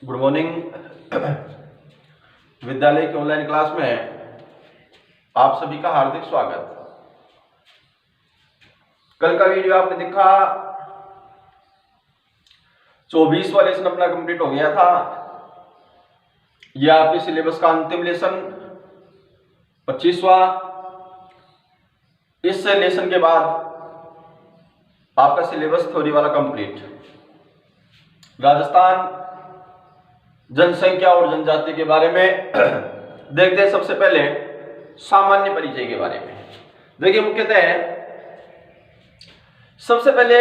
Good morning. विद्यालय की online class में आप सभी का हार्दिक स्वागत। कल का वीडियो आपने देखा, 24वां लेसन अपना कंप्लीट हो गया था। यह आपके सिलेबस का अंतिम लेसन 25वां। इस लेसन के बाद आपका सिलेबस थ्योरी वाला कंप्लीट। राजस्थान जनसंख्या और जनजाति के बारे में देखते हैं। सबसे पहले सामान्य परिचय के बारे में देखिए। मुख्यतः सबसे पहले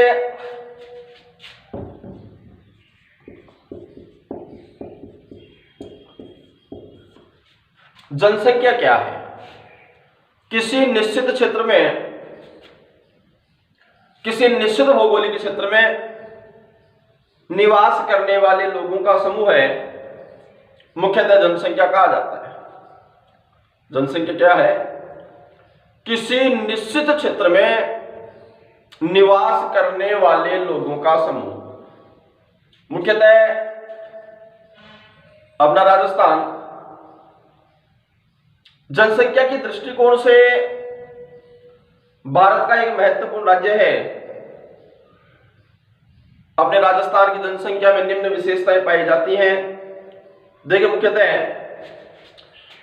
जनसंख्या क्या है। किसी निश्चित क्षेत्र में, किसी निश्चित भौगोलिक क्षेत्र में निवास करने वाले लोगों का समूह है, मुख्यतः जनसंख्या कहा जाता है। जनसंख्या क्या है? किसी निश्चित क्षेत्र में निवास करने वाले लोगों का समूह। मुख्यतः अपना राजस्थान जनसंख्या के दृष्टिकोण से भारत का एक महत्वपूर्ण राज्य है। अपने राजस्थान की जनसंख्या में निम्न विशेषताएं पाई जाती हैं। देखिए, मुख्यतः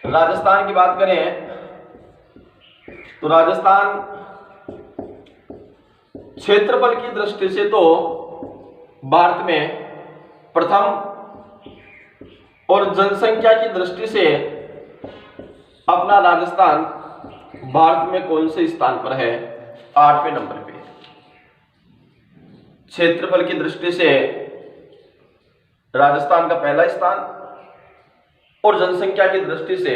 राजस्थान की बात करें तो राजस्थान क्षेत्रफल की दृष्टि से तो भारत में प्रथम और जनसंख्या की दृष्टि से अपना राजस्थान भारत में कौन से स्थान पर है? 8वें नंबर पे। क्षेत्रफल की दृष्टि से राजस्थान का पहला स्थान और जनसंख्या की दृष्टि से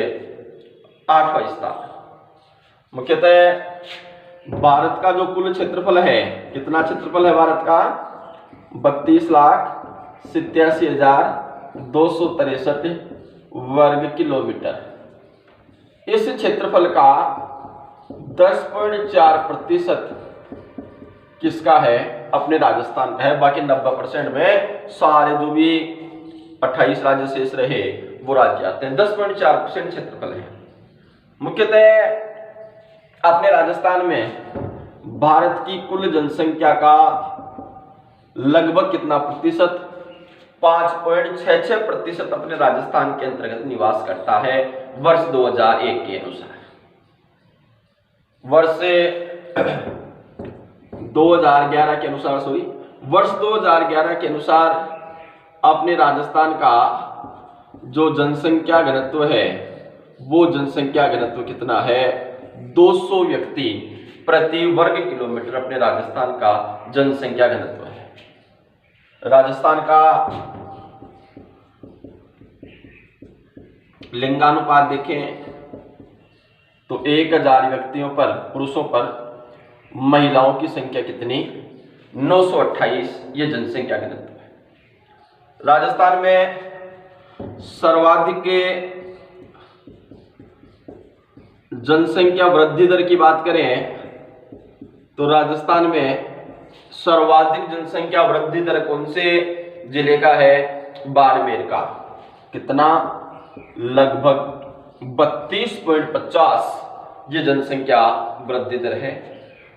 8वां स्थान। मुख्यतः भारत का जो कुल क्षेत्रफल है, कितना क्षेत्रफल है भारत का? 32,87,263 वर्ग किलोमीटर। इस क्षेत्रफल का 10.4% किसका है? अपने राजस्थान का है। बाकी 90% में सारे जो भी 28 राज्य शेष रहे वो राज्य आते हैं। 10.4% क्षेत्रफल है। मुख्यतः अपने राजस्थान में भारत की कुल जनसंख्या का लगभग कितना प्रतिशत? 5.66% अपने राजस्थान के अंतर्गत निवास करता है वर्ष 2001 के अनुसार। वर्ष 2011 के अनुसार, वर्ष 2011 के अनुसार अपने राजस्थान का जो जनसंख्या घनत्व है वो जनसंख्या घनत्व कितना है? 200 व्यक्ति प्रति वर्ग किलोमीटर अपने राजस्थान का जनसंख्या घनत्व है। राजस्थान का लिंगानुपात देखें तो 1000 व्यक्तियों पर, पुरुषों पर महिलाओं की संख्या कितनी? 928। ये जनसंख्या घनत्व है। राजस्थान में सर्वाधिक जनसंख्या वृद्धि दर की बात करें तो राजस्थान में सर्वाधिक जनसंख्या वृद्धि दर कौन से जिले का है? बाड़मेर का। कितना? लगभग 32.50 ये जनसंख्या वृद्धि दर है।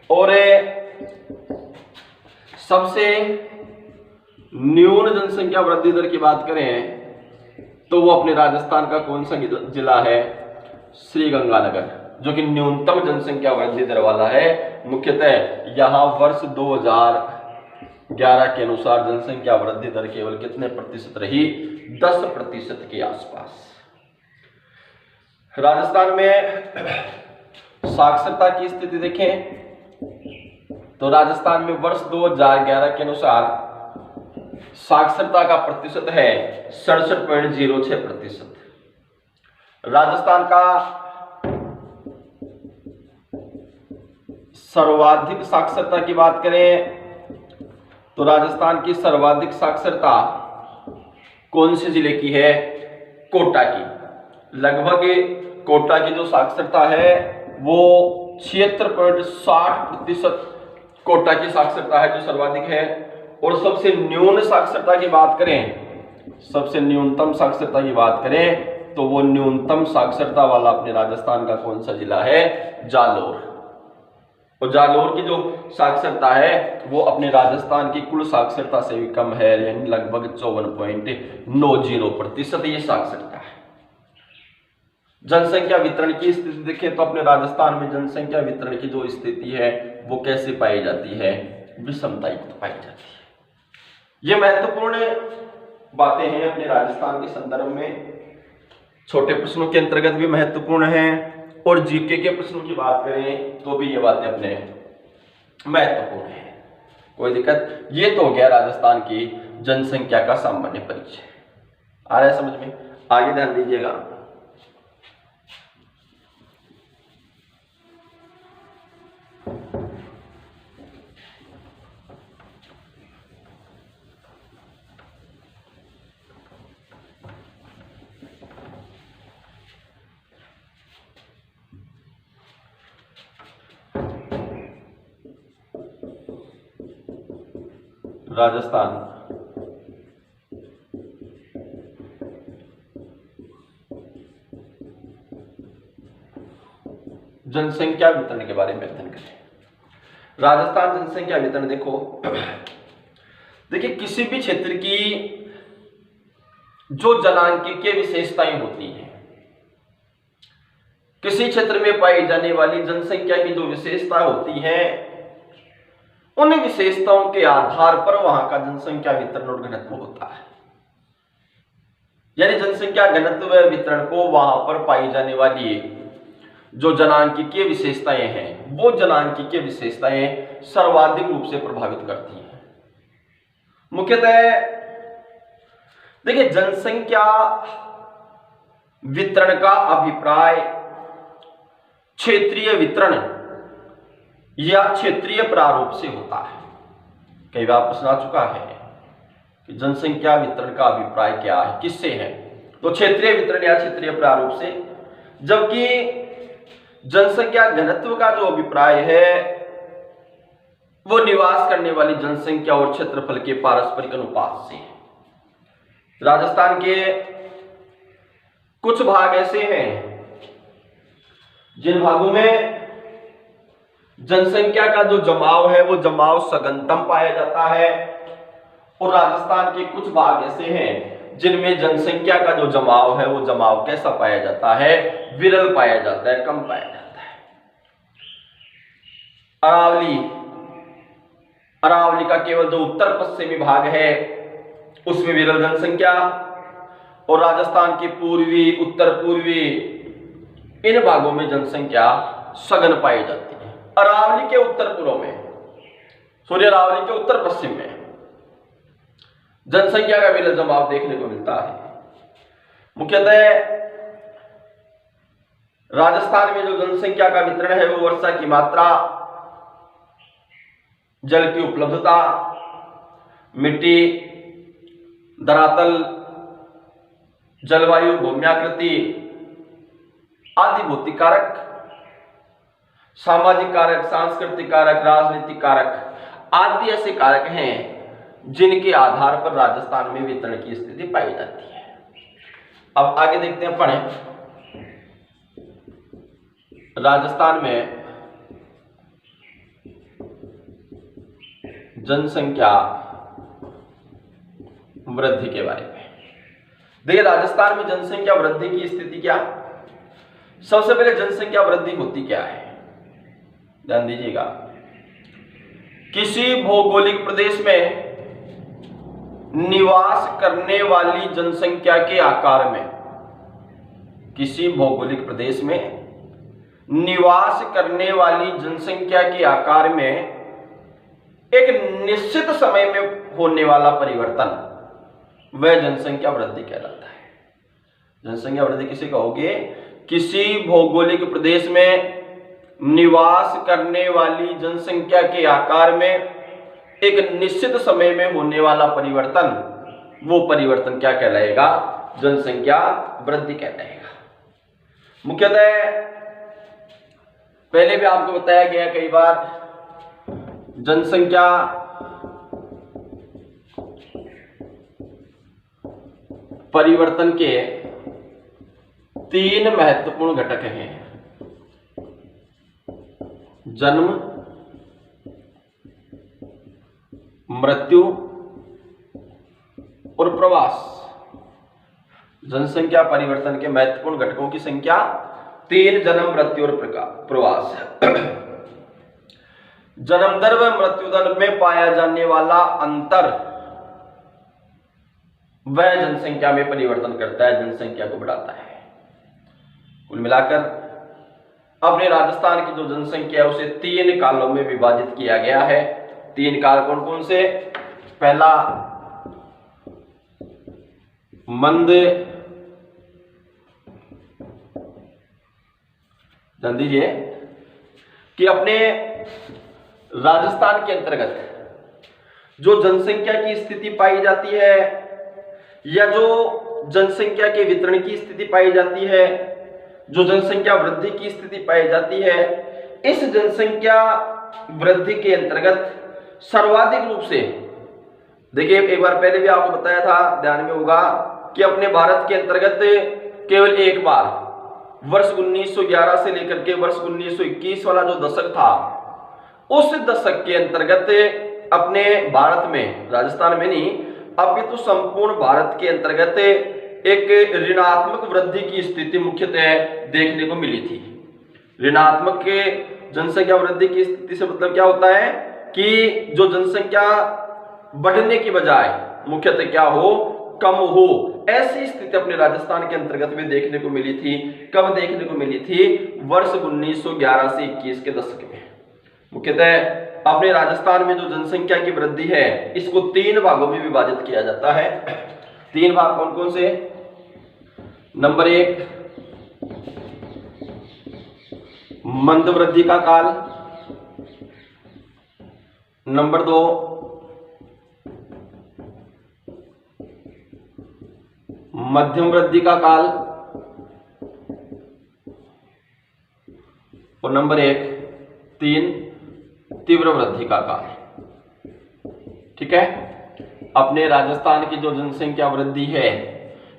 और सबसे न्यून जनसंख्या वृद्धि दर की बात करें तो वो अपने राजस्थान का कौन सा जिला है? श्रीगंगानगर, जो कि न्यूनतम जनसंख्या वृद्धि दर वाला है। मुख्यतः यहां वर्ष 2011 के अनुसार जनसंख्या वृद्धि दर केवल कितने प्रतिशत रही? 10% के आसपास। राजस्थान में साक्षरता की स्थिति देखें तो राजस्थान में वर्ष 2011 के अनुसार साक्षरता का प्रतिशत है 67.06%। राजस्थान का सर्वाधिक साक्षरता की बात करें तो राजस्थान की सर्वाधिक साक्षरता कौन से जिले की है? कोटा की। लगभग कोटा की जो साक्षरता है वो 76.60% कोटा की साक्षरता है जो सर्वाधिक है। और सबसे न्यून साक्षरता की बात करें सबसे न्यूनतम साक्षरता की बात करें तो वो न्यूनतम साक्षरता वाला अपने राजस्थान का कौन सा जिला है? जालोर। और जालोर की जो साक्षरता है वो अपने राजस्थान की कुल साक्षरता से भी कम है, यानी लगभग 54.90% ये साक्षरता है। जनसंख्या वितरण की स्थिति देखें तो अपने राजस्थान में जनसंख्या वितरण की जो स्थिति है वो कैसे पाई जाती है? विषमता युक्त पाई जाती है। ये महत्वपूर्ण बातें हैं अपने राजस्थान के संदर्भ में, छोटे प्रश्नों के अंतर्गत भी महत्वपूर्ण हैं और जीके के प्रश्नों की बात करें तो भी ये बातें अपने महत्वपूर्ण हैं। कोई दिक्कत? ये तो हो गया राजस्थान की जनसंख्या का सामान्य परिचय। आ रहा है समझ में? आगे ध्यान दीजिएगा। राजस्थान जनसंख्या वितरण के बारे में अध्ययन करें। राजस्थान जनसंख्या वितरण देखो, देखिए किसी भी क्षेत्र की जो जनांकीय विशेषताएं होती हैं, किसी क्षेत्र में पाई जाने वाली जनसंख्या की जो विशेषता होती है, उन विशेषताओं के आधार पर वहां का जनसंख्या वितरण और घनत्व होता है। यानी जनसंख्या घनत्व व वितरण को वहां पर पाई जाने वाली जो जनांकीय विशेषताएं हैं, वो जनांकीय विशेषताएं सर्वाधिक रूप से प्रभावित करती हैं। मुख्यतः देखिए जनसंख्या वितरण का अभिप्राय क्षेत्रीय वितरण या क्षेत्रीय प्रारूप से होता है। कई बार प्रश्न आ चुका है कि जनसंख्या वितरण का अभिप्राय क्या है, किससे है? तो क्षेत्रीय वितरण या क्षेत्रीय प्रारूप से। जबकि जनसंख्या घनत्व का जो अभिप्राय है वो निवास करने वाली जनसंख्या और क्षेत्रफल के पारस्परिक अनुपात से है। राजस्थान के कुछ भाग ऐसे हैं जिन भागों में जनसंख्या का जो जमाव है वो जमाव सघनतम पाया जाता है, और राजस्थान के कुछ भाग ऐसे हैं जिनमें जनसंख्या का जो जमाव है वो जमाव कैसा पाया जाता है? विरल पाया जाता है, कम पाया जाता है। अरावली का केवल जो उत्तर पश्चिमी भाग है उसमें विरल जनसंख्या, और राजस्थान के पूर्वी, उत्तर पूर्वी इन भागों में जनसंख्या सघन पाई जाती है। अरावली के उत्तर पूर्व में, अरावली के उत्तर पश्चिम में जनसंख्या का विरल जमाव देखने को मिलता है। मुख्यतः राजस्थान में जो जनसंख्या का वितरण है वो वर्षा की मात्रा, जल की उपलब्धता, मिट्टी, धरातल, जलवायु, भूम्याकृति आदि भौतिक कारक, सामाजिक कारक, सांस्कृतिक कारक, राजनीतिक कारक आदि ऐसे कारक हैं जिनके आधार पर राजस्थान में वितरण की स्थिति पाई जाती है। अब आगे देखते हैं, पढ़ें। राजस्थान में जनसंख्या वृद्धि के बारे में देखिए। राजस्थान में जनसंख्या वृद्धि की स्थिति क्या? सबसे पहले जनसंख्या वृद्धि होती क्या है, ध्यान दीजिएगा। किसी भौगोलिक प्रदेश में निवास करने वाली जनसंख्या के आकार में, किसी भौगोलिक प्रदेश में निवास करने वाली जनसंख्या के आकार में एक निश्चित समय में होने वाला परिवर्तन वह जनसंख्या वृद्धि कहलाता है। जनसंख्या वृद्धि किसे कहोगे? किसी भौगोलिक प्रदेश में निवास करने वाली जनसंख्या के आकार में एक निश्चित समय में होने वाला परिवर्तन, वो परिवर्तन क्या कहलाएगा? जनसंख्या वृद्धि कहलाएगा। मुख्यतः पहले भी आपको बताया गया कई बार, जनसंख्या परिवर्तन के 3 महत्वपूर्ण घटक हैं: जन्म, मृत्यु और प्रवास। जनसंख्या परिवर्तन के महत्वपूर्ण घटकों की संख्या 3: जन्म, मृत्यु और प्रवास। जन्म दर व मृत्यु दर में पाया जाने वाला अंतर वह जनसंख्या में परिवर्तन करता है, जनसंख्या को बढ़ाता है। कुल मिलाकर अपने राजस्थान की जो जनसंख्या है उसे 3 कालों में विभाजित किया गया है। 3 काल कौन कौन से? पहला मंद, ध्यान दीजिए कि अपने राजस्थान के अंतर्गत जो जनसंख्या की स्थिति पाई जाती है या जो जनसंख्या के वितरण की स्थिति पाई जाती है, जो जनसंख्या वृद्धि की स्थिति पाई जाती है, इस जनसंख्या वृद्धि के अंतर्गत सर्वाधिक रूप से, देखिए एक बार पहले भी आपको बताया था, ध्यान में होगा कि अपने भारत के अंतर्गत केवल एक बार वर्ष 1911 से लेकर के वर्ष 1921 वाला जो दशक था, उस दशक के अंतर्गत अपने भारत में, राजस्थान में नहीं अपितु संपूर्ण भारत के अंतर्गत एक ऋणात्मक वृद्धि की स्थिति मुख्यतः देखने को मिली थी। ऋणात्मक जनसंख्या वृद्धि की स्थिति से मतलब क्या होता है कि जो जनसंख्या बढ़ने की बजाय मुख्यतः क्या हो, कम हो, ऐसी स्थिति अपने राजस्थान के अंतर्गत में देखने को मिली थी। कब देखने को मिली थी? वर्ष 1911 से 21 के दशक में। मुख्यतः अपने राजस्थान में जो जनसंख्या की वृद्धि है इसको 3 भागों में विभाजित किया जाता है। 3 भाग कौन कौन से? नंबर 1 मंद वृद्धि का काल, नंबर 2 मध्यम वृद्धि का काल और नंबर 3 तीव्र वृद्धि का काल। ठीक है, अपने राजस्थान की जो जनसंख्या वृद्धि है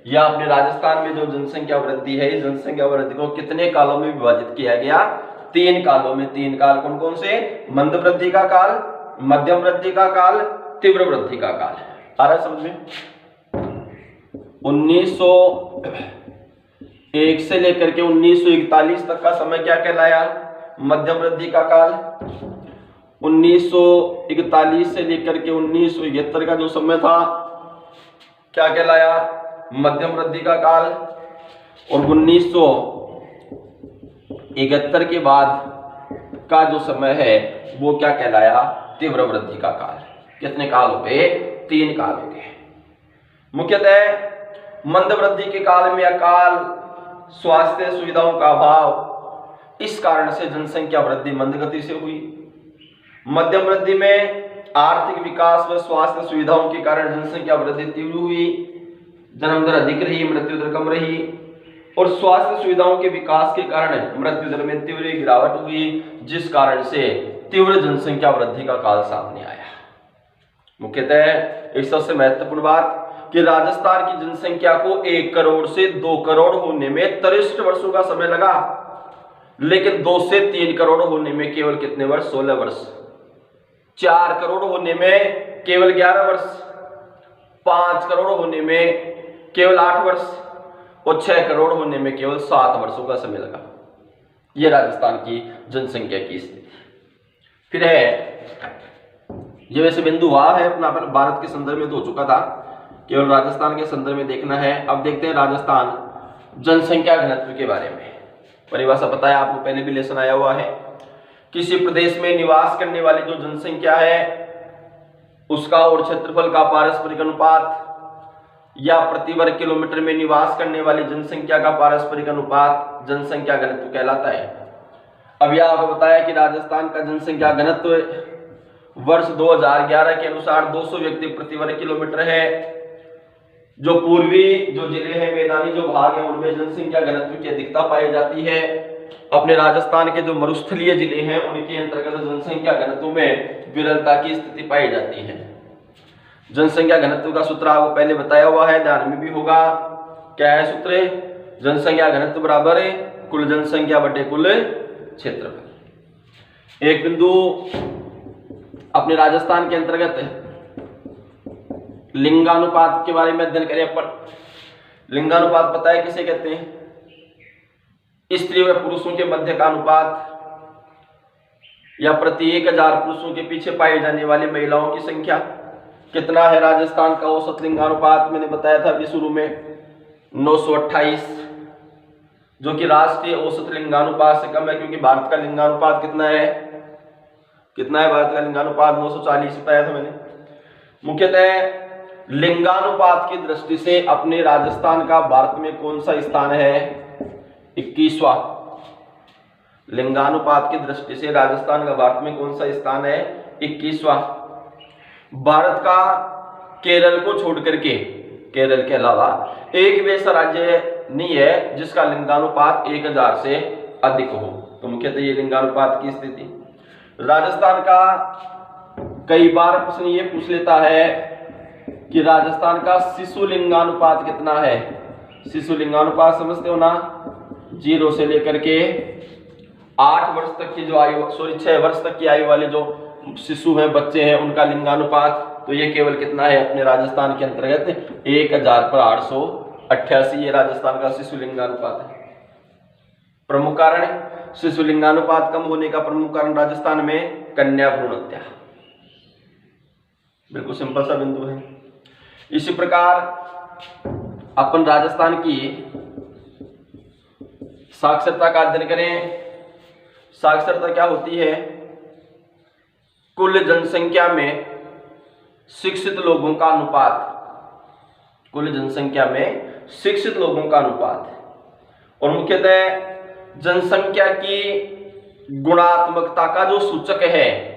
या अपने राजस्थान में जो जनसंख्या वृद्धि है, इस जनसंख्या वृद्धि को कितने कालों में विभाजित किया गया? 3 कालों में। 3 काल कौन कौन से? मंद वृद्धि का काल, मध्यम वृद्धि का काल, तीव्र वृद्धि का काल। आ रहा है समझ में? 1901 से लेकर के 1941 तक का समय क्या कहलाया? मध्यम वृद्धि का काल। 1941 से लेकर के 1971 का जो समय था क्या कहलाया? मध्यम वृद्धि का काल। और 1971 के बाद का जो समय है वो क्या कहलाया? तीव्र वृद्धि का काल। कितने काल हो गए? 3 काल हो गए। मुख्यतः मंद वृद्धि के काल में अकाल, स्वास्थ्य सुविधाओं का अभाव, इस कारण से जनसंख्या वृद्धि मंद गति से हुई। मध्यम वृद्धि में आर्थिक विकास व स्वास्थ्य सुविधाओं के कारण जनसंख्या वृद्धि तीव्र हुई, जन्म दर अधिक रही, मृत्यु दर कम रही। और स्वास्थ्य सुविधाओं के विकास के कारण मृत्यु दर में तीव्र गिरावट हुई, जिस कारण से तीव्र जनसंख्या वृद्धि का काल सामने आया। मुख्यतः एक सबसे महत्वपूर्ण बात कि राजस्थान की जनसंख्या को 1 करोड़ से 2 करोड़ होने में 63 वर्षों का समय लगा, लेकिन 2 से 3 करोड़ होने में केवल कितने वर्ष? 16 वर्ष। 4 करोड़ होने में केवल 11 वर्ष, 5 करोड़ होने में केवल 8 वर्ष और 6 करोड़ होने में केवल 7 वर्षों का समय लगा। यह राजस्थान की जनसंख्या की स्थिति। फिर है, ये वैसे बिंदु वहां है अपना भारत के संदर्भ में तो हो चुका था, केवल राजस्थान के संदर्भ में देखना है। अब देखते हैं राजस्थान जनसंख्या घनत्व के बारे में। परिभाषा पता है आपको, पहले भी लेसन आया हुआ है। किसी प्रदेश में निवास करने वाली जो जनसंख्या है उसका और क्षेत्रफल का पारस्परिक अनुपात या प्रति वर्ग किलोमीटर में निवास करने वाली जनसंख्या का पारस्परिक अनुपात जनसंख्या घनत्व कहलाता है। अब यह आपको बताया कि राजस्थान का जनसंख्या घनत्व वर्ष 2011 के अनुसार 200 व्यक्ति प्रति वर्ग किलोमीटर है। जो पूर्वी जो जिले हैं, मैदानी जो भाग है, उनमें जनसंख्या घनत्व की अधिकता पाई जाती है। अपने राजस्थान के जो मरुस्थलीय जिले हैं उनके अंतर्गत जनसंख्या घनत्व में विरलता की स्थिति पाई जाती है। जनसंख्या घनत्व का सूत्र आपको पहले बताया हुआ है, ध्यान में भी होगा। क्या है सूत्र? जनसंख्या घनत्व बराबर कुल जनसंख्या बटे कुल क्षेत्रफल। एक बिंदु अपने राजस्थान के अंतर्गत लिंगानुपात के बारे में अध्ययन करें अपन। लिंगानुपात पता है किसे कहते हैं? स्त्री व पुरुषों के मध्य का अनुपात या प्रति 1000 पुरुषों के पीछे पाई जाने वाली महिलाओं की संख्या। कितना है राजस्थान का औसत लिंगानुपात? मैंने बताया था अभी शुरू में 928, जो कि राष्ट्रीय औसत लिंगानुपात से कम है, क्योंकि भारत का लिंगानुपात कितना है? भारत का लिंगानुपात 940 बताया था मैंने। मुख्यतः लिंगानुपात की दृष्टि से अपने राजस्थान का भारत में कौन सा स्थान है? 21वां। लिंगानुपात की दृष्टि से राजस्थान का भारत में कौन सा स्थान है? 21वां। भारत का केरल को छोड़ करके, केरल के अलावा एक भी ऐसा राज्य नहीं है जिसका लिंगानुपात 1000 से अधिक हो। तो मुख्यतः ये लिंगानुपात की स्थिति। राजस्थान का कई बार प्रश्न ये पूछ लेता है कि राजस्थान का शिशु लिंगानुपात कितना है? शिशु लिंगानुपात समझते हो ना? 0 से लेकर के 8 वर्ष तक की जो आयु, 6 वर्ष तक की आयु वाले जो शिशु हैं, बच्चे हैं, उनका लिंगानुपात तो ये केवल कितना है अपने राजस्थान के अंतर्गत? 1000 पर 888। ये राजस्थान का शिशु लिंगानुपात है। प्रमुख कारण शिशु लिंगानुपात कम होने का प्रमुख कारण राजस्थान में कन्या भ्रूण हत्या। बिल्कुल सिंपल सा बिंदु है। इसी प्रकार अपन राजस्थान की साक्षरता का अध्ययन करें। साक्षरता क्या होती है? कुल जनसंख्या में शिक्षित लोगों का अनुपात, कुल जनसंख्या में शिक्षित लोगों का अनुपात। और मुख्यतः जनसंख्या की गुणात्मकता का जो सूचक है,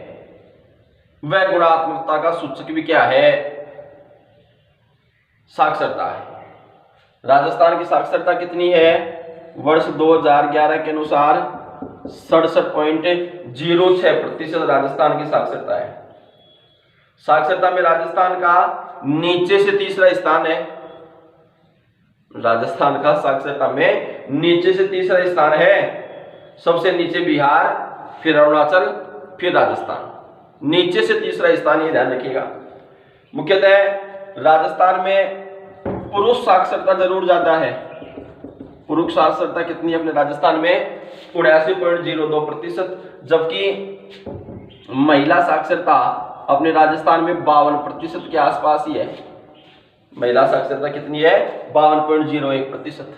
वह गुणात्मकता का सूचक भी क्या है? साक्षरता है। राजस्थान की साक्षरता कितनी है? वर्ष 2011 के अनुसार 67.06% राजस्थान की साक्षरता है। साक्षरता में राजस्थान का नीचे से तीसरा स्थान है। राजस्थान का साक्षरता में नीचे से तीसरा स्थान है। सबसे नीचे बिहार, फिर अरुणाचल, फिर राजस्थान, नीचे से तीसरा स्थान, ये ध्यान रखिएगा। मुख्यतः राजस्थान में पुरुष साक्षरता जरूर ज्यादा है। पुरुष साक्षरता कितनी है अपने राजस्थान में? 79.02%, जबकि महिला साक्षरता अपने राजस्थान में 52% के आसपास ही है। महिला साक्षरता कितनी है? 52.01%।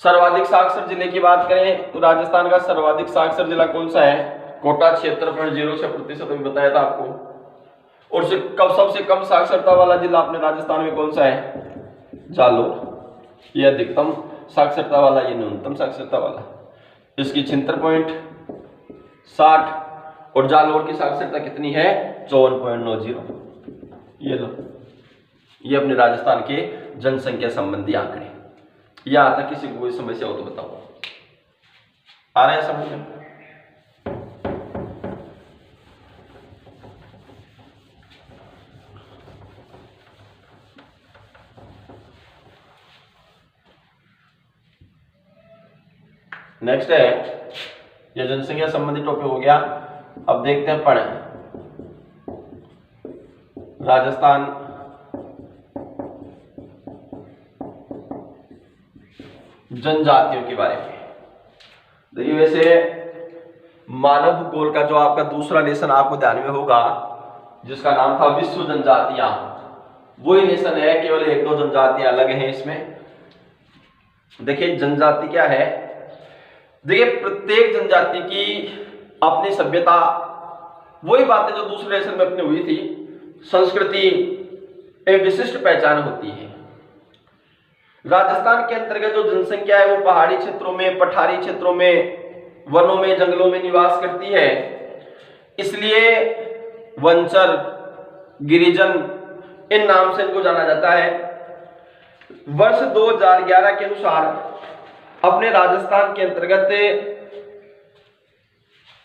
सर्वाधिक साक्षर जिले की बात करें तो राजस्थान का सर्वाधिक साक्षर जिला कौन सा है? कोटा, 76.06% अभी बताया था आपको। और सबसे कम साक्षरता वाला जिला अपने राजस्थान में कौन सा है? जालोर। ये अधिकतम साक्षरता वाला, ये न्यूनतम साक्षरता वाला। इसकी 76.60 और जालोर की साक्षरता कितनी है? 54.90। ये लो, ये अपने राजस्थान के जनसंख्या संबंधी आंकड़े। यहां तक किसी को कोई समस्या हो तो बताओ। आ रहा है समझ में? नेक्स्ट है, यह जनसंख्या संबंधी टॉपिक हो गया। अब देखते हैं पढ़े राजस्थान जनजातियों के बारे में। देखिए, वैसे मानव भूगोल का जो आपका दूसरा लेसन आपको ध्यान में होगा, जिसका नाम था विश्व जनजातियां, वही लेसन है। केवल 1-2 जनजातियां अलग हैं इसमें। देखिए जनजाति क्या है? देखिए, प्रत्येक जनजाति की अपनी सभ्यता, वही बातें जो दूसरे लेसन में अपनी हुई थी, संस्कृति, एक विशिष्ट पहचान होती है। राजस्थान के अंतर्गत जो जनसंख्या है वो पहाड़ी क्षेत्रों में, पठारी क्षेत्रों में, वनों में, जंगलों में निवास करती है। इसलिए वनचर, गिरिजन, इन नाम से इनको जाना जाता है। वर्ष 2011 के अनुसार अपने राजस्थान के अंतर्गत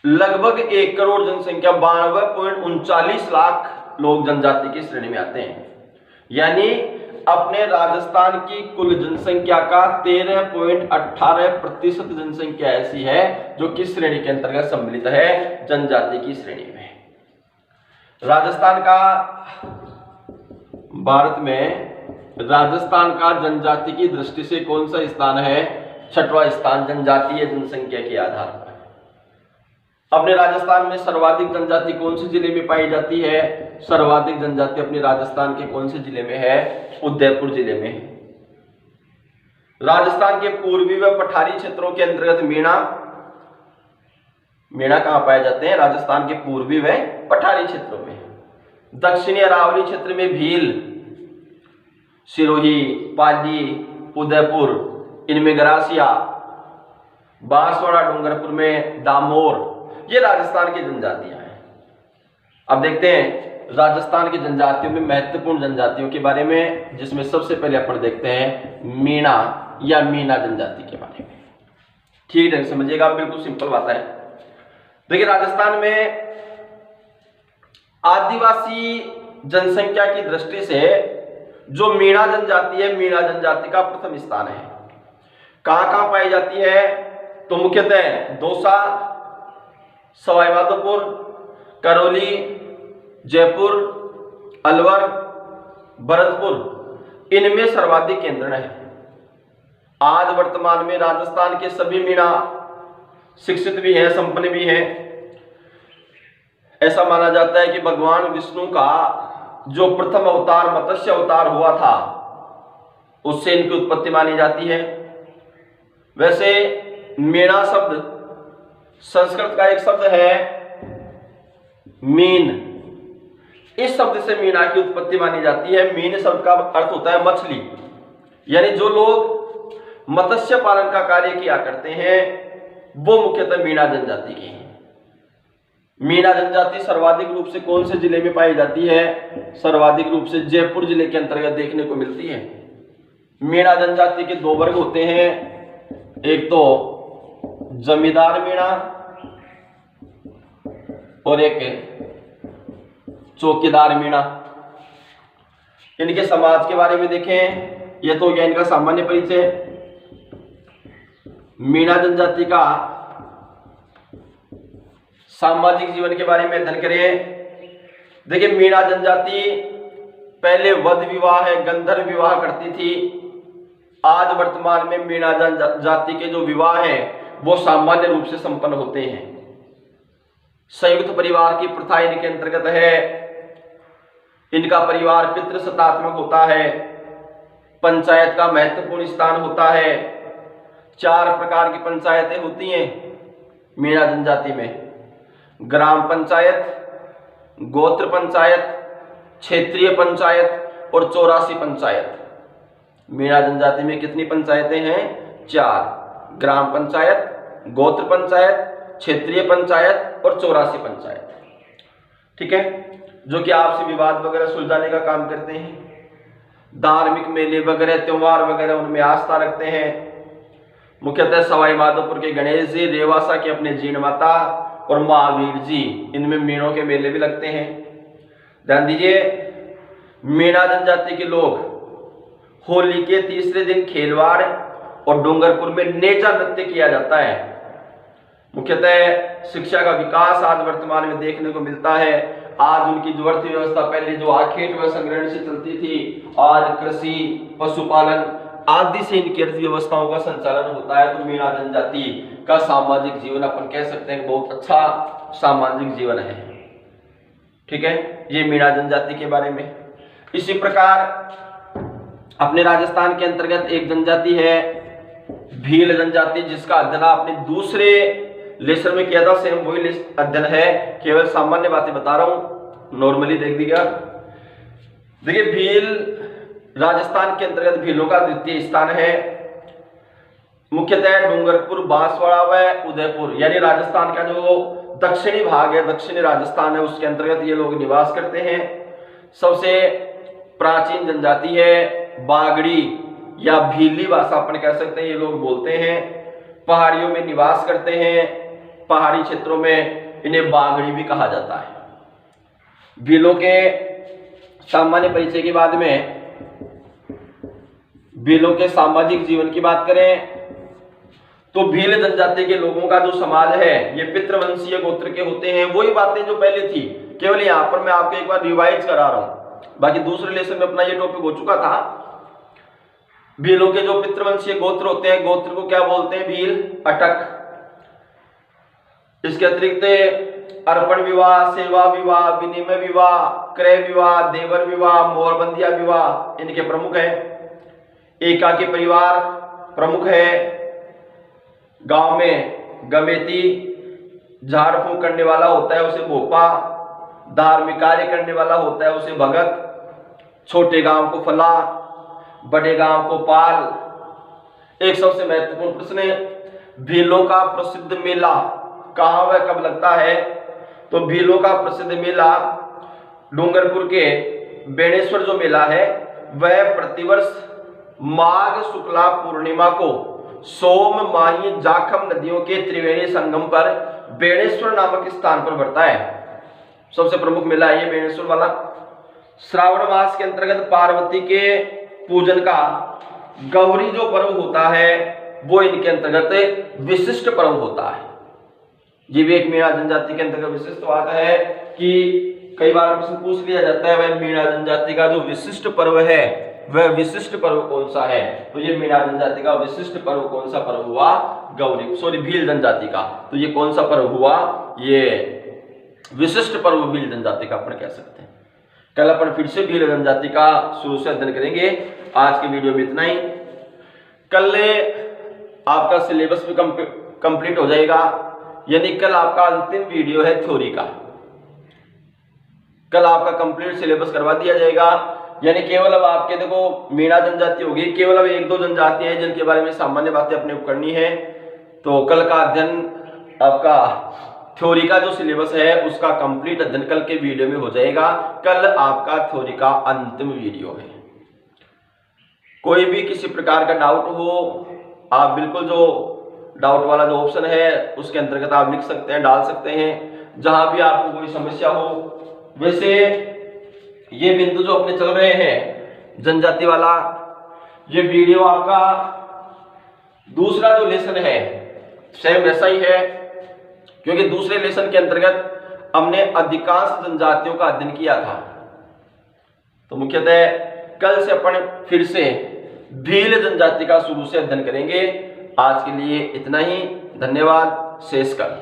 लगभग 1 करोड़ जनसंख्या, 92.39 लाख लोग जनजाति की श्रेणी में आते हैं। यानी अपने राजस्थान की कुल जनसंख्या का 13.18% जनसंख्या ऐसी है जो किस श्रेणी के अंतर्गत सम्मिलित है, जनजाति की श्रेणी में। राजस्थान का, भारत में राजस्थान का जनजाति की दृष्टि से कौन सा स्थान है, 6वां स्थान जनजातीय जनसंख्या के आधार पर। अपने राजस्थान में सर्वाधिक जनजाति कौन से जिले में पाई जाती है, सर्वाधिक जनजाति अपने राजस्थान के कौन से जिले में है, उदयपुर जिले में है। राजस्थान के पूर्वी व पठारी क्षेत्रों के अंतर्गत मीणा कहां पाए जाते हैं, राजस्थान के पूर्वी व पठारी क्षेत्रों में। दक्षिणी अरावली क्षेत्र में भील, सिरोही, पाली, उदयपुर, इनमें गरासिया, बांसवाड़ा, डूंगरपुर में दामोर, ये राजस्थान की जनजातियां हैं। अब देखते हैं राजस्थान की जनजातियों में महत्वपूर्ण जनजातियों के बारे में, जिसमें सबसे पहले अपन देखते हैं मीणा या मीना जनजाति के बारे में। ठीक है, समझिएगा, बिल्कुल सिंपल बात है। देखिए, राजस्थान में आदिवासी जनसंख्या की दृष्टि से जो मीणा जनजाति है, मीणा जनजाति का प्रथम स्थान है। कहां कहां पाई जाती है, तो मुख्यतः दौसा, सवाई माधोपुर, करौली, जयपुर, अलवर, भरतपुर, इनमें सर्वाधिक केंद्र है। आज वर्तमान में राजस्थान के सभी मीणा शिक्षित भी हैं, संपन्न भी हैं। ऐसा माना जाता है कि भगवान विष्णु का जो प्रथम अवतार मत्स्य अवतार हुआ था, उससे इनकी उत्पत्ति मानी जाती है। वैसे मीणा शब्द संस्कृत का एक शब्द है मीन, इस शब्द से मीणा की उत्पत्ति मानी जाती है। मीन शब्द का अर्थ होता है मछली, यानी जो लोग मत्स्य पालन का कार्य किया करते हैं वो मुख्यतः मीणा जनजाति के हैं। मीणा जनजाति सर्वाधिक रूप से कौन से जिले में पाई जाती है, सर्वाधिक रूप से जयपुर जिले के अंतर्गत देखने को मिलती है। मीणा जनजाति के दो वर्ग होते हैं, एक तो जमींदार मीणा और एक चौकीदार मीणा। इनके समाज के बारे में देखें, यह तो हो गया इनका सामान्य परिचय। मीणा जनजाति का सामाजिक जीवन के बारे में अध्ययन करें। देखिए, मीणा जनजाति पहले वध विवाह है, गंधर्व विवाह करती थी। आज वर्तमान में मीणा जनजाति के जो विवाह है वो सामान्य रूप से संपन्न होते हैं। संयुक्त परिवार की प्रथा इनके अंतर्गत है। इनका परिवार पितृसत्तात्मक होता है। पंचायत का महत्वपूर्ण स्थान होता है। 4 प्रकार की पंचायतें होती हैं मीणा जनजाति में, ग्राम पंचायत, गोत्र पंचायत, क्षेत्रीय पंचायत और 84 पंचायत। मीणा जनजाति में कितनी पंचायतें हैं, 4, ग्राम पंचायत, गोत्र पंचायत, क्षेत्रीय पंचायत और 84 पंचायत। ठीक है, जो कि आपसी विवाद वगैरह सुलझाने का काम करते हैं। धार्मिक मेले वगैरह, त्योहार वगैरह, उनमें आस्था रखते हैं। मुख्यतः सवाई माधोपुर के गणेश जी, रेवासा के अपने जीण माता और महावीर जी, इनमें मीणों के मेले भी लगते हैं। ध्यान दीजिए, मीणा जनजाति के लोग होली के तीसरे दिन खेलवाड़ और डूंगरपुर में नेजा नृत्य किया जाता है। मुख्यतः शिक्षा का विकास आज वर्तमान में देखने को मिलता है। आज उनकी जो अर्थव्यवस्था पहले जो आखेट व संग्रहण से चलती थी, आज कृषि, पशुपालन आदि से इनकी अर्थव्यवस्थाओं का संचालन होता है। तो मीणा जनजाति का सामाजिक जीवन अपन कह सकते हैं बहुत अच्छा सामाजिक जीवन है। ठीक है, ये मीणा जनजाति के बारे में। इसी प्रकार अपने राजस्थान के अंतर्गत एक जनजाति है भील जनजाति, जिसका अध्ययन आपने दूसरे लेसन में किया था। सेम वही अध्ययन है, केवल सामान्य बातें बता रहा हूं, नॉर्मली देख दीजिएगा। देखिए, भील राजस्थान के अंतर्गत भीलों का द्वितीय स्थान है। मुख्यतः डूंगरपुर, बांसवाड़ा व उदयपुर, यानी राजस्थान का जो दक्षिणी भाग है, दक्षिणी राजस्थान है, उसके अंतर्गत ये लोग निवास करते हैं। सबसे प्राचीन जनजाति है बागड़ी या भीली भाषा अपन कह सकते हैं, ये लोग बोलते हैं। पहाड़ियों में निवास करते हैं। पहाड़ी क्षेत्रों में इन्हें बागड़ी भी कहा जाता है। भीलों के सामान्य परिचय के बाद में भीलों के सामाजिक जीवन की बात करें तो भील जनजाति के लोगों का जो समाज है ये पितृवंशीय गोत्र के होते हैं। वही बातें जो पहले थी, केवल यहां पर मैं आपको एक बार रिवाइज करा रहा हूं, बाकी दूसरे लेसन में अपना ये टॉपिक हो चुका था। भीलों के जो पितृवंशीय गोत्र होते हैं, गोत्र को क्या बोलते हैं? भील, अटक। इसके अतिरिक्त अर्पण विवाह, सेवा विवाह, विनिमय विवाह, क्रय विवाह, देवर विवाह, मोरबंदिया विवाह इनके प्रमुख है। एकाकी परिवार प्रमुख है। गांव में गमेती, झाड़ फूंक करने वाला होता है उसे भोपा, धार्मिक कार्य करने वाला होता है उसे भगत, छोटे गांव को फला, बड़े गांव को पाल। एक सबसे महत्वपूर्ण प्रश्न है, भीलों का प्रसिद्ध मेला कहां व कब लगता है? तो भीलों का प्रसिद्ध मेला डूंगरपुर के बेणेश्वर जो मेला है वह प्रतिवर्ष माघ शुक्ला पूर्णिमा को सोम, माही, जाखम नदियों के त्रिवेणी संगम पर बेणेश्वर नामक स्थान पर बढ़ता है। सबसे प्रमुख मेला है ये बेणेश्वर वाला। श्रावण मास के अंतर्गत पार्वती के पूजन का गौरी जो पर्व होता है वो इनके अंतर्गत विशिष्ट पर्व होता है। ये भी एक मीणा जनजाति के अंतर्गत विशिष्ट बात है कि कई बार प्रश्न पूछ लिया जाता है वह मीणा जनजाति का जो विशिष्ट पर्व है वह विशिष्ट पर्व कौन सा है? तो ये मीणा जनजाति का विशिष्ट पर्व कौन सा पर्व हुआ? गौरी, भील जनजाति का। तो ये कौन सा पर्व हुआ? ये विशिष्ट पर्व भील जनजाति का अपन कह सकते हैं। कल अपन फिर से भील जनजाति का शुरू से अध्ययन करेंगे। आज की वीडियो में इतना ही। कल आपका सिलेबस भी कंप्लीट हो जाएगा, यानी कल आपका अंतिम वीडियो है थ्योरी का। कल आपका कंप्लीट सिलेबस करवा दिया जाएगा, यानी केवल अब आपके देखो मीणा जनजाति होगी, केवल अब एक दो जनजातियां हैं जिनके बारे में सामान्य बातें अपने को करनी है। तो कल का अध्ययन आपका थ्योरी का जो सिलेबस है उसका कंप्लीट अध्ययन कल के वीडियो में हो जाएगा। कल आपका थ्योरी का अंतिम वीडियो है। कोई भी किसी प्रकार का डाउट हो आप बिल्कुल जो डाउट वाला जो ऑप्शन है उसके अंतर्गत आप लिख सकते हैं, डाल सकते हैं, जहां भी आपको कोई समस्या हो। वैसे ये बिंदु जो अपने चल रहे हैं जनजाति वाला, ये वीडियो आपका दूसरा जो लेसन है सेम वैसा ही है, क्योंकि दूसरे लेसन के अंतर्गत हमने अधिकांश जनजातियों का अध्ययन किया था। तो मुख्यतः कल से अपन फिर से भील जनजाति का शुरू से अध्ययन करेंगे। आज के लिए इतना ही। धन्यवाद। शेष कल।